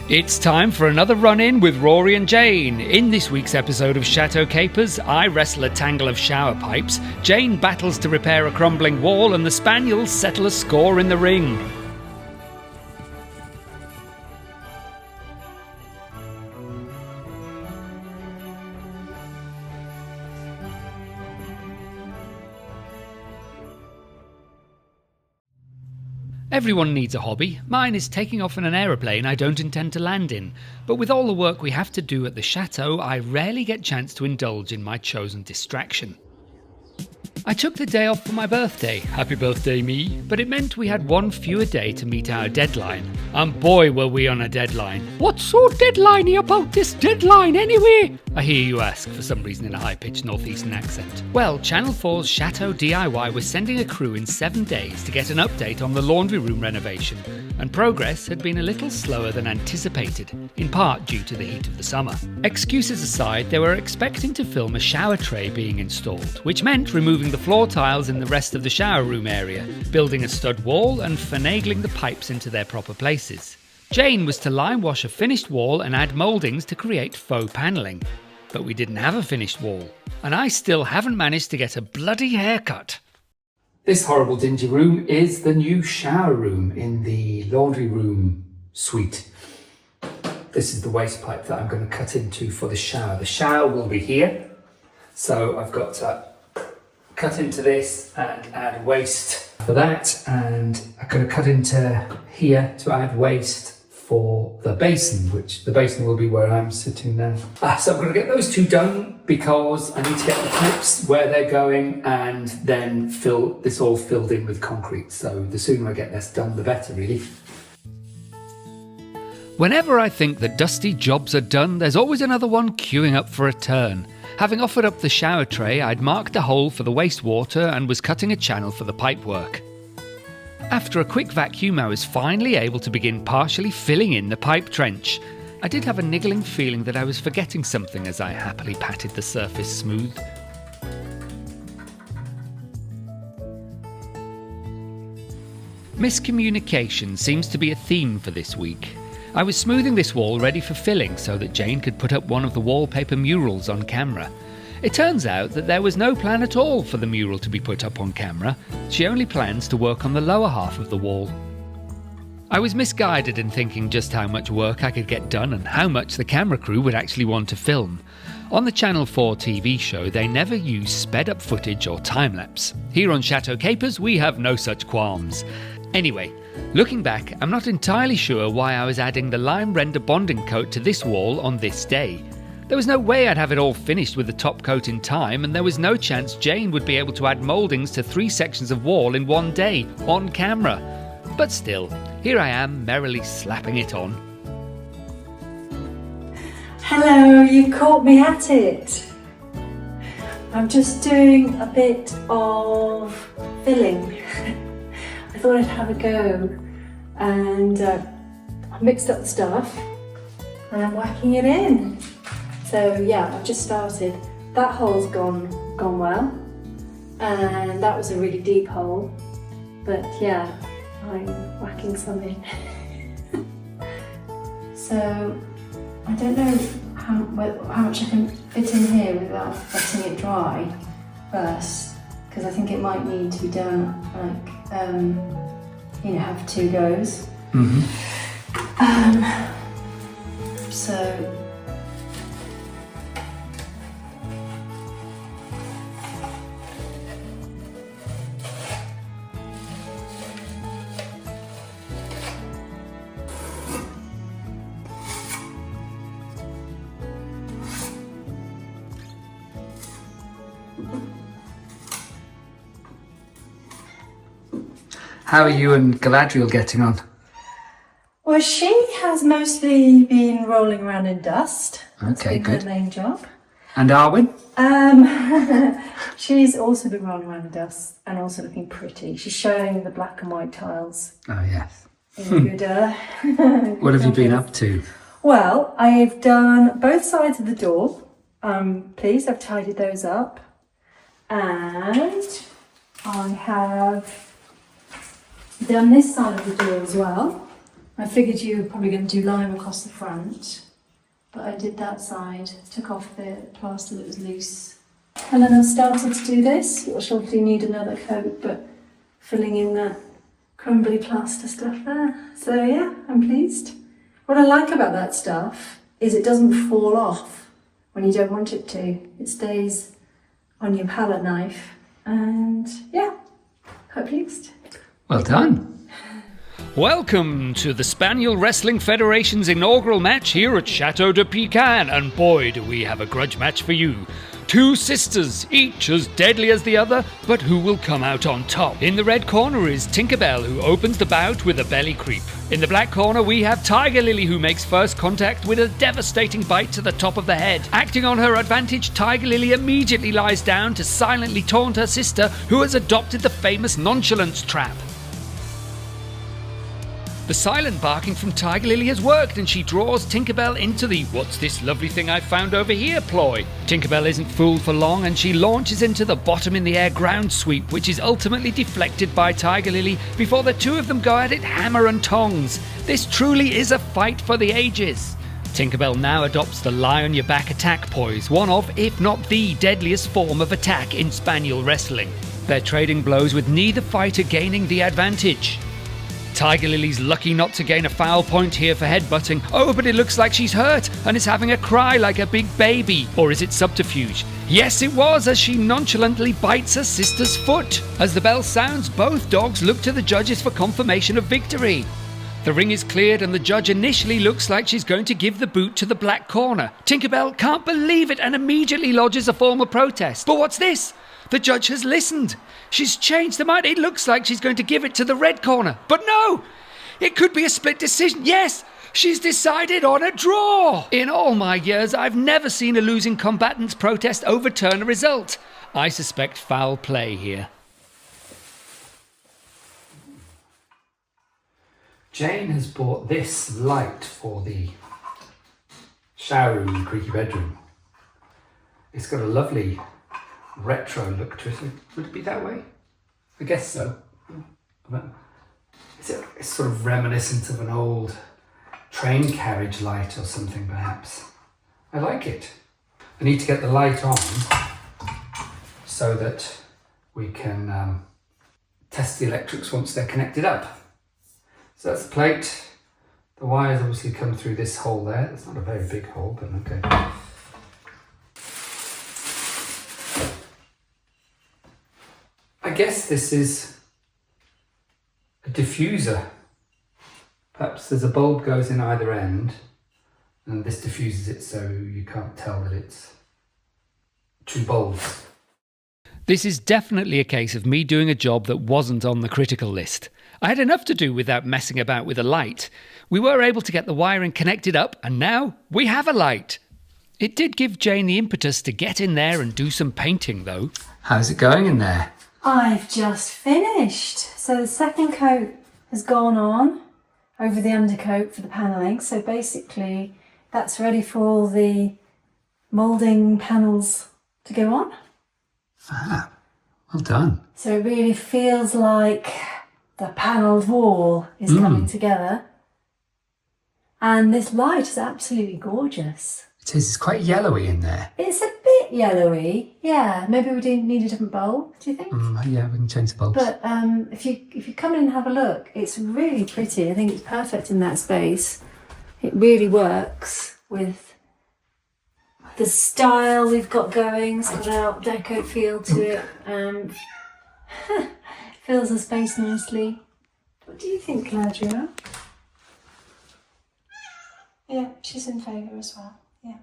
It's time for another run-in with Rory and Jane. In this week's episode of Chateau Capers, I wrestle a tangle of shower pipes, Jane battles to repair a crumbling wall, and the Spaniels settle a score in the ring. Everyone needs a hobby. Mine is taking off in an aeroplane I don't intend to land in. But with all the work we have to do at the Chateau, I rarely get chance to indulge in my chosen distraction. I took the day off for my birthday. Happy birthday, me. But it meant we had one fewer day to meet our deadline. And boy, were we on a deadline. What's so deadliney about this deadline anyway? I hear you ask, for some reason in a high-pitched northeastern accent. Well, Channel 4's Chateau DIY was sending a crew in 7 days to get an update on the laundry room renovation, and progress had been a little slower than anticipated, in part due to the heat of the summer. Excuses aside, they were expecting to film a shower tray being installed, which meant removing the floor tiles in the rest of the shower room area, building a stud wall and finagling the pipes into their proper places. Jane was to lime wash a finished wall and add mouldings to create faux panelling. But we didn't have a finished wall, and I still haven't managed to get a bloody haircut. This horrible dingy room is the new shower room in the laundry room suite. This is the waste pipe that I'm going to cut into for the shower. The shower will be here, so I've got to cut into this and add waste for that, and I'm going to cut into here to add waste for the basin, which the basin will be where I'm sitting now. So I'm going to get those two done because I need to get the pipes where they're going and then fill this all filled in with concrete. So the sooner I get this done, the better, really. Whenever I think that dusty jobs are done, there's always another one queuing up for a turn. Having offered up the shower tray, I'd marked a hole for the wastewater and was cutting a channel for the pipework. After a quick vacuum, I was finally able to begin partially filling in the pipe trench. I did have a niggling feeling that I was forgetting something as I happily patted the surface smooth. Miscommunication seems to be a theme for this week. I was smoothing this wall ready for filling so that Jane could put up one of the wallpaper murals on camera. It turns out that there was no plan at all for the mural to be put up on camera. She only plans to work on the lower half of the wall. I was misguided in thinking just how much work I could get done and how much the camera crew would actually want to film. On the Channel 4 TV show, they never use sped-up footage or time-lapse. Here on Chateau Capers, we have no such qualms. Anyway, looking back, I'm not entirely sure why I was adding the lime render bonding coat to this wall on this day. There was no way I'd have it all finished with the top coat in time, and there was no chance Jane would be able to add mouldings to 3 sections of wall in one day, on camera. But still, here I am merrily slapping it on. Hello, you caught me at it. I'm just doing a bit of filling. I thought I'd have a go, and I mixed up the stuff and I'm whacking it in. So yeah, I've just started. That hole's gone well, and that was a really deep hole, but yeah, I'm whacking some in. So I don't know how much I can fit in here without letting it dry first, because I think it might need to be done like, have 2 goes. So How are you and Galadriel getting on? well, she has mostly been rolling around in dust. Okay, good. That's been her main job. And Arwen? She's also been rolling around in dust and also looking pretty. She's showing the black and white tiles. Oh, yes. In good, What have you been up to? Well, I've done both sides of the door. Please, I've tidied those up. And I have done this side of the door as well. I figured you were probably going to do lime across the front, but I did that side, took off the plaster that was loose. And then I've started to do this. You'll shortly need another coat, but filling in that crumbly plaster stuff there. So yeah, I'm pleased. What I like about that stuff is it doesn't fall off when you don't want it to. It stays on your palette knife, and yeah, quite pleased. Well done. Welcome to the Spaniel Wrestling Federation's inaugural match here at Chateau de Pican, and boy do we have a grudge match for you. Two sisters, each as deadly as the other, but who will come out on top? In the red corner is Tinkerbell, who opens the bout with a belly creep. In the black corner we have Tiger Lily, who makes first contact with a devastating bite to the top of the head. Acting on her advantage, Tiger Lily immediately lies down to silently taunt her sister, who has adopted the famous nonchalance trap. The silent barking from Tiger Lily has worked, and she draws Tinkerbell into the "what's this lovely thing I found over here" ploy. Tinkerbell isn't fooled for long, and she launches into the bottom in the air ground sweep, which is ultimately deflected by Tiger Lily before the two of them go at it hammer and tongs. This truly is a fight for the ages. Tinkerbell now adopts the lie on your back attack poise, one of, if not the deadliest form of attack in Spaniel wrestling. They're trading blows with neither fighter gaining the advantage. Tiger Lily's lucky not to gain a foul point here for headbutting. Oh, but it looks like she's hurt and is having a cry like a big baby. Or is it subterfuge? Yes, it was, as she nonchalantly bites her sister's foot. As the bell sounds, both dogs look to the judges for confirmation of victory. The ring is cleared, and the judge initially looks like she's going to give the boot to the black corner. Tinkerbell can't believe it and immediately lodges a formal protest. But what's this? The judge has listened. She's changed her mind. It looks like she's going to give it to the red corner. But no! It could be a split decision. Yes! She's decided on a draw! In all my years, I've never seen a losing combatant's protest overturn a result. I suspect foul play here. Jane has bought this light for the shower room and creaky bedroom. It's got a lovely retro look to it. Would it be that way? I guess so. It's sort of reminiscent of an old train carriage light or something, perhaps. I like it. I need to get the light on so that we can test the electrics once they're connected up. So that's the plate. The wires obviously come through this hole there. It's not a very big hole, but okay. I guess this is a diffuser. Perhaps there's a bulb goes in either end, and this diffuses it so you can't tell that it's two bulbs. This is definitely a case of me doing a job that wasn't on the critical list. I had enough to do without messing about with a light. We were able to get the wiring connected up, and now we have a light. It did give Jane the impetus to get in there and do some painting, though. How's it going in there? I've just finished. So the second coat has gone on over the undercoat for the panelling. So basically that's ready for all the moulding panels to go on. Ah, well done. So it really feels like the panelled wall is coming together. And this light is absolutely gorgeous. It is. It's quite yellowy in there. It's a bit yellowy, yeah. Maybe we do need a different bulb, do you think? Yeah, we can change the bulbs. But if you come in and have a look, it's really pretty. I think it's perfect in that space. It really works with the style we've got going. It's got an Art Deco feel to it. Fills the space nicely. What do you think, Claudia? Yeah, she's in favour as well. Yeah.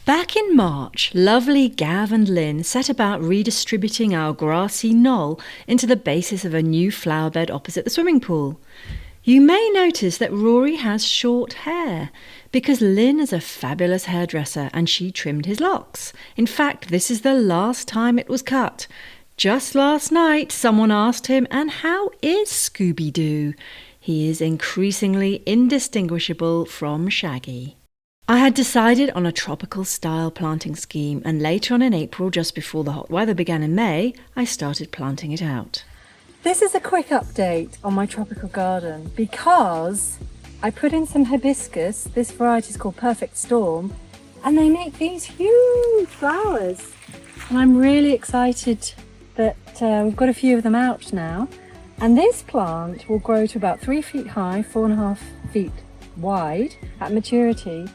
Back in March, lovely Gav and Lynn set about redistributing our grassy knoll into the basis of a new flower bed opposite the swimming pool. You may notice that Rory has short hair because Lynn is a fabulous hairdresser and she trimmed his locks. In fact, this is the last time it was cut. Just last night, someone asked him, "And how is Scooby-Doo?" He is increasingly indistinguishable from Shaggy. I had decided on a tropical style planting scheme, and later on in April, just before the hot weather began in May, I started planting it out. This is a quick update on my tropical garden because I put in some hibiscus. This variety is called Perfect Storm, and they make these huge flowers. And I'm really excited that we've got a few of them out now. And this plant will grow to about 3 feet high, 4.5 feet wide at maturity.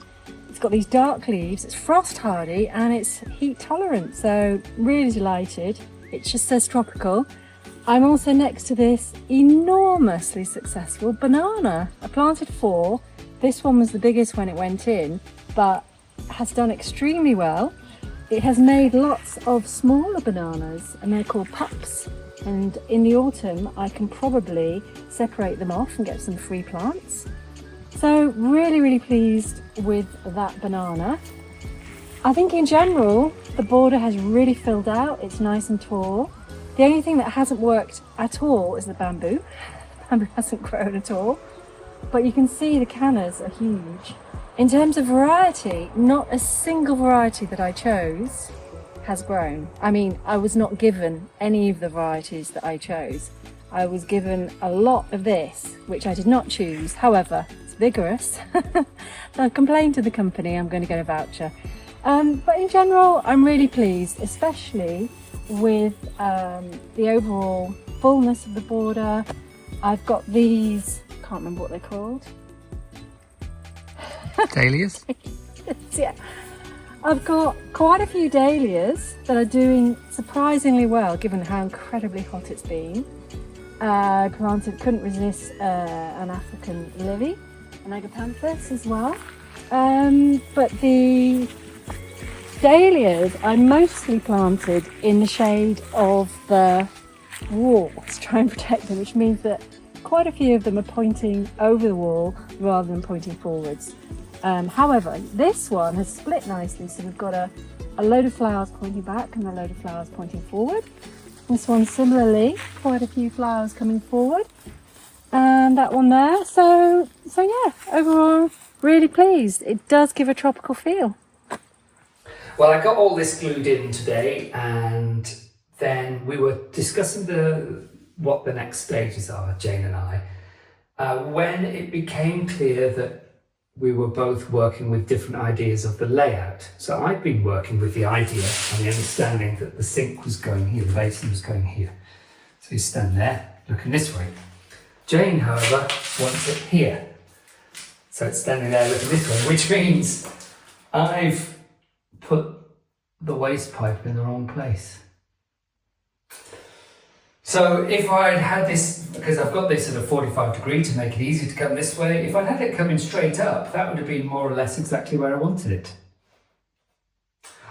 It's got these dark leaves, it's frost hardy, and it's heat tolerant. So really delighted. It just says tropical. I'm also next to this enormously successful banana. I planted 4. This one was the biggest when it went in, but has done extremely well. It has made lots of smaller bananas, and they're called pups. And in the autumn, I can probably separate them off and get some free plants. So really, really pleased with that banana. I think in general, the border has really filled out. It's nice and tall. The only thing that hasn't worked at all is the bamboo. The bamboo hasn't grown at all. But you can see the cannas are huge. In terms of variety, not a single variety that I chose has grown. I mean, I was not given any of the varieties that I chose. I was given a lot of this, which I did not choose. However, it's vigorous. I'll complain to the company, I'm going to get a voucher. But in general, I'm really pleased, especially with the overall fullness of the border. I've got these, can't remember what they're called. Dahlias? Yeah. I've got quite a few dahlias that are doing surprisingly well given how incredibly hot it's been. I couldn't resist an African lily, an agapanthus as well. But the dahlias I mostly planted in the shade of the wall to try and protect them, which means that quite a few of them are pointing over the wall rather than pointing forwards. However, this one has split nicely, so we've got a load of flowers pointing back and a load of flowers pointing forward. This one similarly, quite a few flowers coming forward, and that one there. So yeah, overall, really pleased. It does give a tropical feel. Well, I got all this glued in today, and then we were discussing what the next stages are, Jane and I, when it became clear that we were both working with different ideas of the layout. So I'd been working with the idea and the understanding that the sink was going here, the basin was going here. So you stand there, looking this way. Jane, however, wants it here. So it's standing there looking this way, which means I've put the waste pipe in the wrong place. So if I'd had this, because I've got this at a 45 degree to make it easy to come this way, if I'd had it coming straight up, that would have been more or less exactly where I wanted it.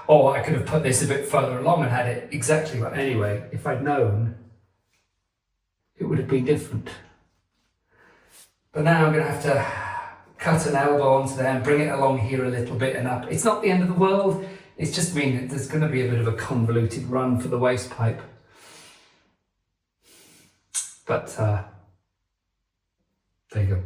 Or I could have put this a bit further along and had it exactly right. Anyway, if I'd known, it would have been different. But now I'm going to have to cut an elbow onto there and bring it along here a little bit and up. It's not the end of the world. It's just mean that there's going to be a bit of a convoluted run for the waste pipe. But there you go.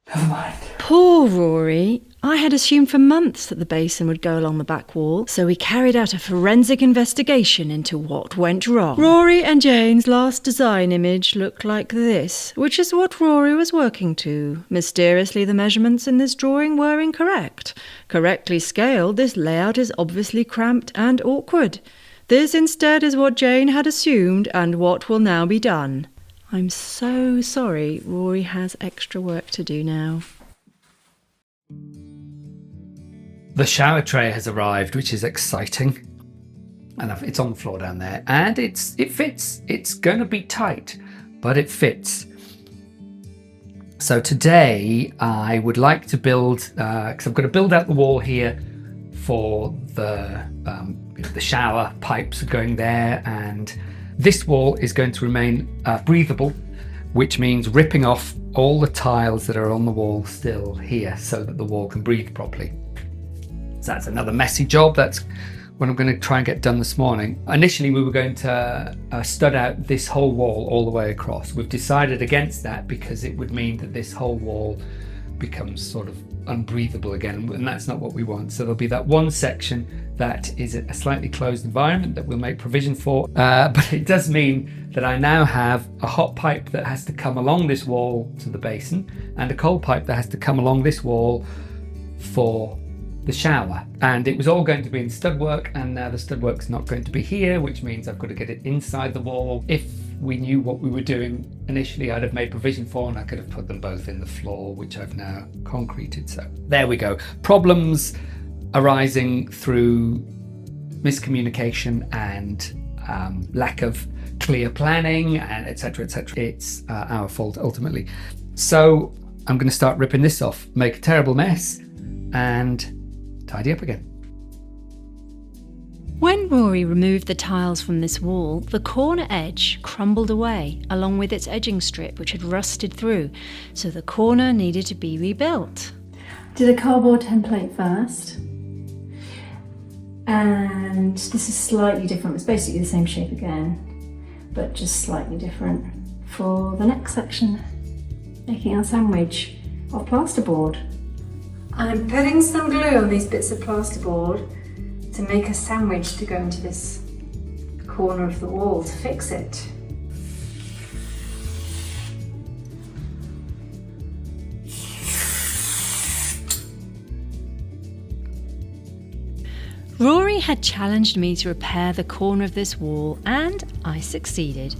Never mind. Poor Rory. I had assumed for months that the basin would go along the back wall, so we carried out a forensic investigation into what went wrong. Rory and Jane's last design image looked like this, which is what Rory was working to. Mysteriously, the measurements in this drawing were incorrect. Correctly scaled, this layout is obviously cramped and awkward. This instead is what Jane had assumed and what will now be done. I'm so sorry Rory has extra work to do now. The shower tray has arrived, which is exciting. And it's on the floor down there. And it fits. It's going to be tight, but it fits. So today I would like to build, because I've got to build out the wall here for the shower pipes are going there, and this wall is going to remain breathable, which means ripping off all the tiles that are on the wall still here so that the wall can breathe properly. So that's another messy job. That's what I'm going to try and get done this morning. Initially we were going to stud out this whole wall all the way across. We've decided against that because it would mean that this whole wall becomes sort of unbreathable again, and that's not what we want. So there'll be that one section that is a slightly closed environment that we'll make provision for, but it does mean that I now have a hot pipe that has to come along this wall to the basin and a cold pipe that has to come along this wall for the shower. And it was all going to be in stud work, and now the stud work's not going to be here, which means I've got to get it inside the wall. If we knew what we were doing initially, I'd have made provision for, and I could have put them both in the floor, which I've now concreted. So there we go. Problems arising through miscommunication and lack of clear planning, and etc. etc. It's our fault ultimately. So I'm going to start ripping this off, make a terrible mess, and tidy up again. When Rory removed the tiles from this wall, the corner edge crumbled away along with its edging strip, which had rusted through, so the corner needed to be rebuilt. Did a cardboard template first, and this is slightly different. It's basically the same shape again, but just slightly different for the next section, making our sandwich of plasterboard. I'm putting some glue on these bits of plasterboard to make a sandwich to go into this corner of the wall to fix it. Rory had challenged me to repair the corner of this wall, and I succeeded.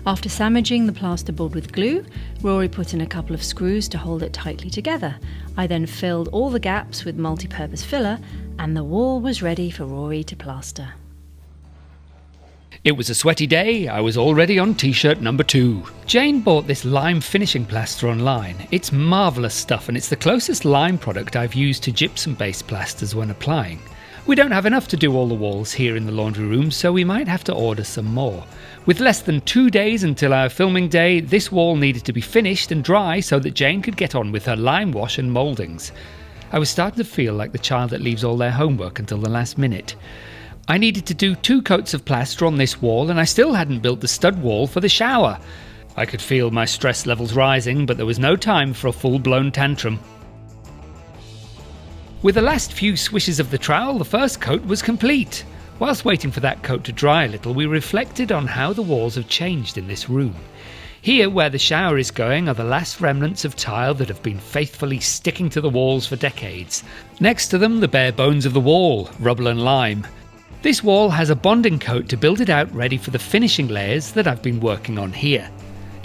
After sandwiching the plasterboard with glue, Rory put in a couple of screws to hold it tightly together. I then filled all the gaps with multi-purpose filler, and the wall was ready for Rory to plaster. It was a sweaty day. I was already on t-shirt number 2. Jane bought this lime finishing plaster online. It's marvellous stuff, and it's the closest lime product I've used to gypsum-based plasters when applying. We don't have enough to do all the walls here in the laundry room, so we might have to order some more. With less than 2 days until our filming day, this wall needed to be finished and dry so that Jane could get on with her lime wash and mouldings. I was starting to feel like the child that leaves all their homework until the last minute. I needed to do 2 coats of plaster on this wall, and I still hadn't built the stud wall for the shower. I could feel my stress levels rising, but there was no time for a full-blown tantrum. With the last few swishes of the trowel, the first coat was complete. Whilst waiting for that coat to dry a little, we reflected on how the walls have changed in this room. Here, where the shower is going, are the last remnants of tile that have been faithfully sticking to the walls for decades. Next to them, the bare bones of the wall, rubble and lime. This wall has a bonding coat to build it out ready for the finishing layers that I've been working on here.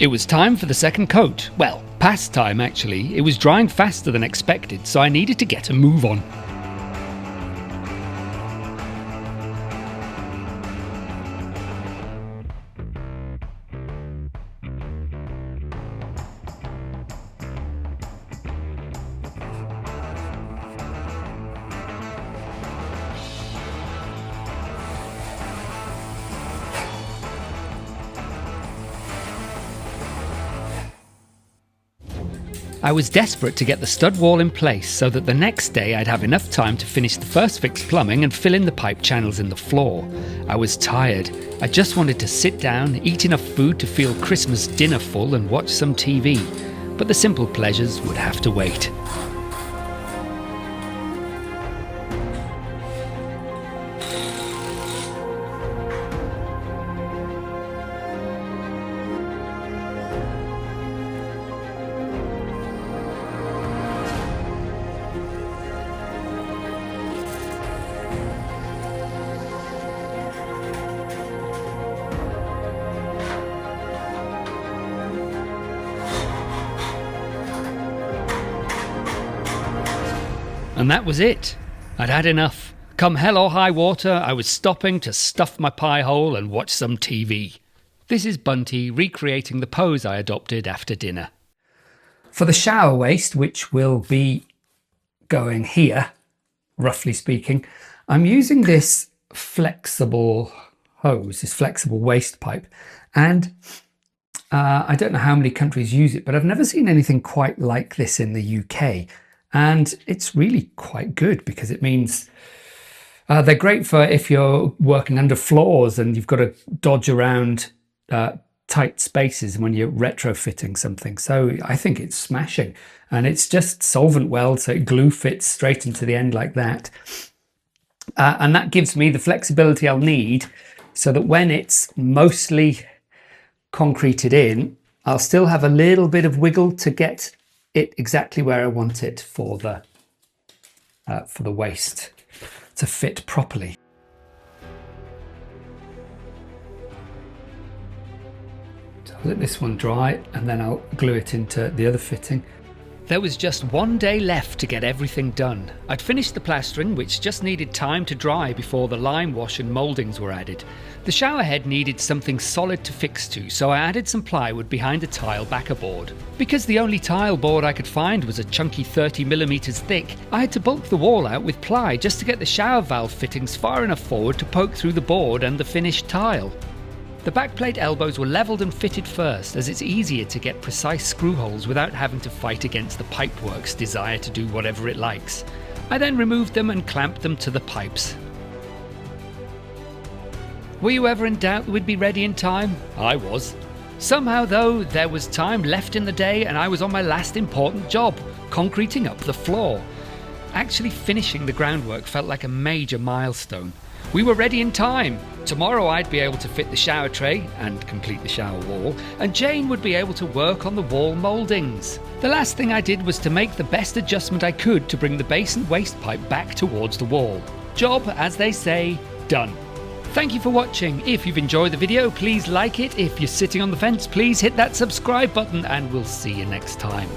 It was time for the second coat. Well, past time actually. It was drying faster than expected, so I needed to get a move on. I was desperate to get the stud wall in place so that the next day I'd have enough time to finish the first fixed plumbing and fill in the pipe channels in the floor. I was tired. I just wanted to sit down, eat enough food to feel Christmas dinner full and watch some TV. But the simple pleasures would have to wait. And that was it. I'd had enough. Come hell or high water, I was stopping to stuff my pie hole and watch some TV. This is Bunty recreating the pose I adopted after dinner. For the shower waste, which will be going here, roughly speaking, I'm using this flexible hose, this flexible waste pipe. And I don't know how many countries use it, but I've never seen anything quite like this in the UK. And it's really quite good because it means they're great for if you're working under floors and you've got to dodge around tight spaces when you're retrofitting something. So I think it's smashing, and it's just solvent weld, so it glue fits straight into the end like that. And that gives me the flexibility I'll need so that when it's mostly concreted in, I'll still have a little bit of wiggle to get it exactly where I want it for the waist to fit properly. So I'll let this one dry and then I'll glue it into the other fitting. There was just one day left to get everything done. I'd finished the plastering, which just needed time to dry before the lime wash and mouldings were added. The shower head needed something solid to fix to, so I added some plywood behind the tile backer board. Because the only tile board I could find was a chunky 30mm thick, I had to bulk the wall out with ply just to get the shower valve fittings far enough forward to poke through the board and the finished tile. The backplate elbows were levelled and fitted first, as it's easier to get precise screw holes without having to fight against the pipework's desire to do whatever it likes. I then removed them and clamped them to the pipes. Were you ever in doubt that we'd be ready in time? I was. Somehow though, there was time left in the day and I was on my last important job, concreting up the floor. Actually finishing the groundwork felt like a major milestone. We were ready in time. Tomorrow I'd be able to fit the shower tray and complete the shower wall, and Jane would be able to work on the wall mouldings. The last thing I did was to make the best adjustment I could to bring the base and waste pipe back towards the wall. Job, as they say, done. Thank you for watching. If you've enjoyed the video, please like it. If you're sitting on the fence, please hit that subscribe button, and we'll see you next time.